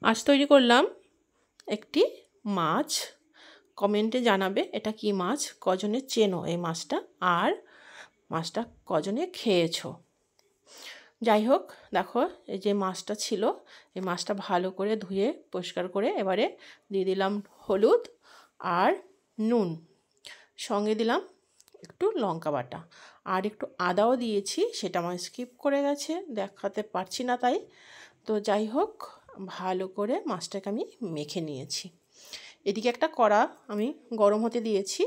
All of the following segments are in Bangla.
আজ তৈরি করলাম একটি মাছ। কমেন্টে জানাবে এটা কি মাছ, কজনে চেনো এই মাছটা, আর মাছটা কজনে খেয়েছো। যাই হোক, দেখো এই যে মাছটা ছিল, এই মাছটা ভালো করে ধুয়ে পরিষ্কার করে এবারে দিয়ে দিলাম হলুদ আর নুন, সঙ্গে দিলাম একটু লঙ্কা বাটা, আর একটু আদাও দিয়েছি, সেটা আমার স্কিপ করে গেছে, দেখাতে পারছি না তাই। তো যাই হোক, ভালো করে মাছটাকে আমি মেখে নিয়েছি। এদিকে একটা কড়া আমি গরম হতে দিয়েছি,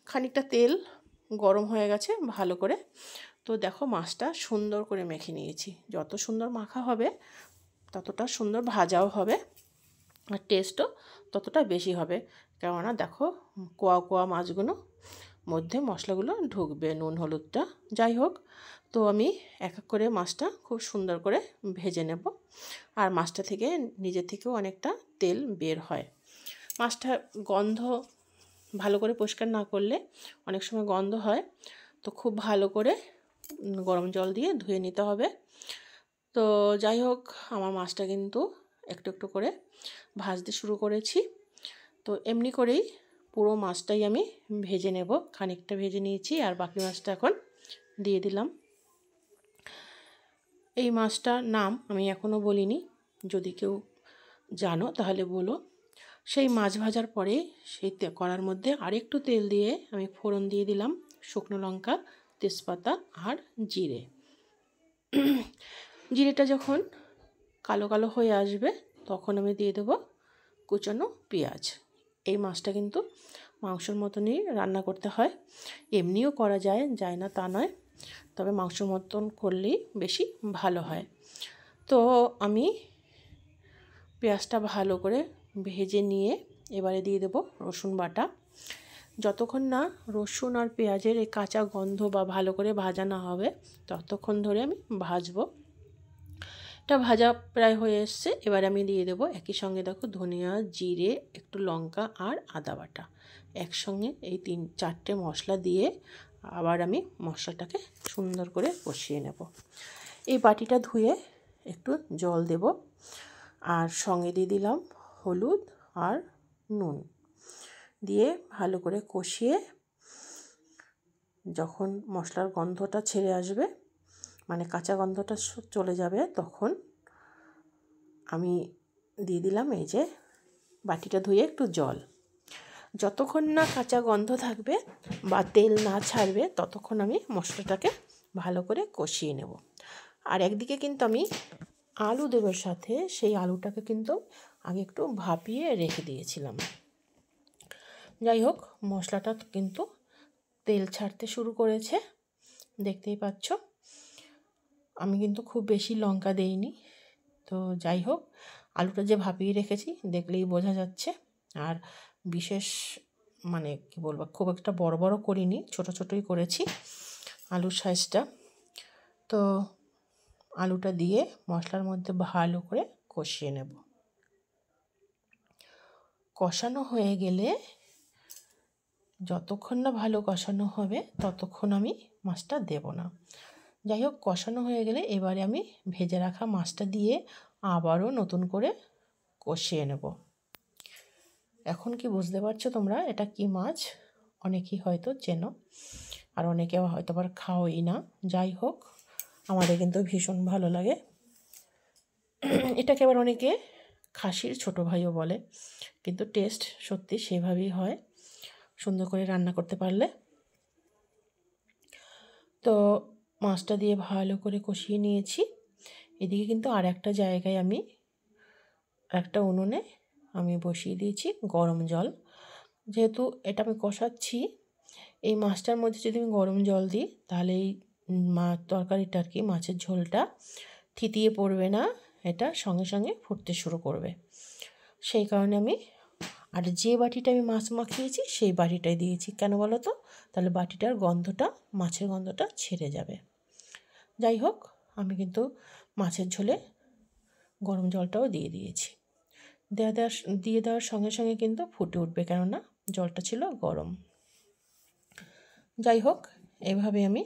খানিকটা তেল গরম হয়ে গেছে ভালো করে। তো দেখো মাছটা সুন্দর করে মেখে নিয়েছি। যত সুন্দর মাখা হবে ততটা সুন্দর ভাজাও হবে, আর টেস্টও ততটা বেশি হবে। কেননা দেখো কোয়া কোয়া মাছগুলো মধ্যে মশলাগুলো ঢুকবে, নুন হলুদটা। যাই হোক, তো আমি এক এক করে মাছটা খুব সুন্দর করে ভেজে নেব। আর মাছটা থেকে নিজে থেকেও অনেকটা তেল বের হয়। মাছটা গন্ধ ভালো করে পরিষ্কার না করলে অনেক সময় গন্ধ হয়, তো খুব ভালো করে গরম জল দিয়ে ধুয়ে নিতে হবে। তো যাই হোক, আমার মাছটা কিন্তু একটু একটু করে ভাজতে শুরু করেছি। তো এমনি করেই পুরো মাছটাই আমি ভেজে নেব। খানিকটা ভেজে নিয়েছি আর বাকি মাছটা এখন দিয়ে দিলাম। এই মাছটার নাম আমি এখনও বলিনি, যদি কেউ জানো তাহলে বলো। সেই মাছ ভাজার পরে সেই কড়ার মধ্যে আরেকটু তেল দিয়ে আমি ফোড়ন দিয়ে দিলাম শুকনো লঙ্কা, তেজপাতা আর জিরে। জিরেটা যখন কালো কালো হয়ে আসবে তখন আমি দিয়ে দেবো কুচানো পেঁয়াজ। এই মাছটা কিন্তু মাংসর মতনই রান্না করতে হয়, এমনিও করা যায়, যায় না তা নয়, তবে মাংসর মতন করলেই বেশি ভালো হয়। তো আমি পেঁয়াজটা ভালো করে ভেজে নিয়ে এবারে দিয়ে দেবো রসুন বাটা। যতক্ষণ না রসুন আর পেঁয়াজের এই কাঁচা গন্ধ বা ভালো করে ভাজা না হবে ততক্ষণ ধরে আমি ভাজবো। এটা ভাজা প্রায় হয়ে এসছে, এবারে আমি দিয়ে দেবো একই সঙ্গে দেখো ধনিয়া, জিরে, একটু লঙ্কা আর আদা বাটা একসঙ্গে, এই 3-4টে মশলা দিয়ে আবার আমি মশলাটাকে সুন্দর করে কষিয়ে নেব। এই বাটিটা ধুয়ে একটু জল দেব, আর সঙ্গে দিয়ে দিলাম হলুদ আর নুন দিয়ে ভালো করে কষিয়ে যখন মশলার গন্ধটা ছেড়ে আসবে, মানে কাঁচা গন্ধটা চলে যাবে, তখন আমি দিয়ে দিলাম এই যে বাটিটা ধুয়ে একটু জল। যতক্ষণ না কাঁচা গন্ধ থাকবে বা তেল না ছাড়বে ততক্ষণ আমি মশলাটাকে ভালো করে কষিয়ে নেব। আর একদিকে কিন্তু আমি আলু দেবার সাথে সেই আলুটাকে কিন্তু আগে একটু ভাপিয়ে রেখে দিয়েছিলাম। যাই হোক, মশলাটা কিন্তু তেল ছাড়তে শুরু করেছে, দেখতেই পাচ্ছ। আমি কিন্তু খুব বেশি লঙ্কা দেইনি। তো যাই হোক, আলুটা যে ভাপিয়ে রেখেছি দেখলেই বোঝা যাচ্ছে। আর বিশেষ মানে কি বলবো, খুব একটা বড় বড় করিনি, ছোট ছোটই করেছি আলুর সাইজটা। তো আলুটা দিয়ে মশলার মধ্যে ভালো করে কষিয়ে নেব। কষানো হয়ে গেলে, যতক্ষণ না ভালো কষানো হবে ততক্ষণ আমি মাছটা দেব না। যাই হোক, কষানো হয়ে গেলে এবারে আমি ভেজে রাখা মাছটা দিয়ে আবারও নতুন করে কষিয়ে নেব। এখন কি বুঝতে পারছো তোমরা এটা কি মাছ? অনেকেই হয়তো চেনো, আর অনেকে হয়তো আবার খাওই না। যাই হোক, আমাদের কিন্তু ভীষণ ভালো লাগে। এটাকে আবার অনেকে খাসির ছোটো ভাইও বলে, কিন্তু টেস্ট সত্যি সেভাবেই হয় সুন্দর করে রান্না করতে পারলে। তো মাছটা দিয়ে ভালো করে কষিয়ে নিয়েছি। এদিকে কিন্তু আর একটা জায়গায় আমি একটা উনুনে আমি বসিয়ে দিয়েছি গরম জল। যেহেতু এটা আমি কষাচ্ছি, এই মাছটার মধ্যে যদি আমি গরম জল দিই তাহলে এই তরকারিটা আর কি, মাছের ঝোলটা থিতিয়ে পড়বে না, এটা সঙ্গে সঙ্গে ফুটতে শুরু করবে। সেই কারণে আমি আর যে বাটিটা আমি মাছ মাখিয়েছি সেই বাটিটাই দিয়েছি। কেন বলো তো? তাহলে বাটিটার গন্ধটা, মাছের গন্ধটা ছেড়ে যাবে। যাই হোক, আমি কিন্তু মাছের ঝোলে গরম জলটাও দিয়ে দিয়েছি। দিয়ে দেওয়ার সঙ্গে সঙ্গে কিন্তু ফুটে উঠবে, কেননা জলটা ছিল গরম। যাই হোক, এভাবে আমি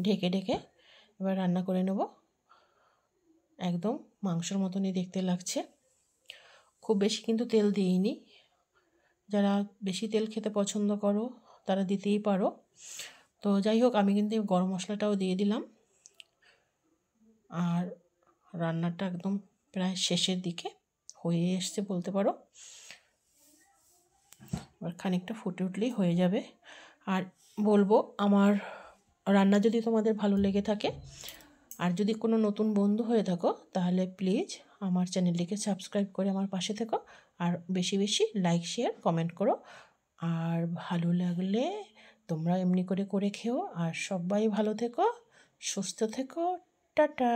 ঢেকে ঢেকে এবার রান্না করে নেব। একদম মাংসের মতনই দেখতে লাগছে। খুব বেশি কিন্তু তেল দিইনি, যারা বেশি তেল খেতে পছন্দ করো তারা দিতেই পারো। তো যাই হোক, আমি কিন্তু গরম মশলাটাও দিয়ে দিলাম। আর রান্নাটা একদম প্রায় শেষের দিকে হয়ে এসছে বলতে পারো। এবার খানিকটা ফুটে উঠলেই হয়ে যাবে। আর বলবো, আমার রান্না যদি তোমাদের ভালো লেগে থাকে আর যদি কোনো নতুন বন্ধু হয়ে থাকো, তাহলে প্লিজ আমার চ্যানেলটিকে সাবস্ক্রাইব করে আমার পাশে থেকো। আর বেশি বেশি লাইক, শেয়ার, কমেন্ট করো। আর ভালো লাগলে তোমরা এমনি করে করে খেও। আর সবাই ভালো থেকো, সুস্থ থেকো। টাটা।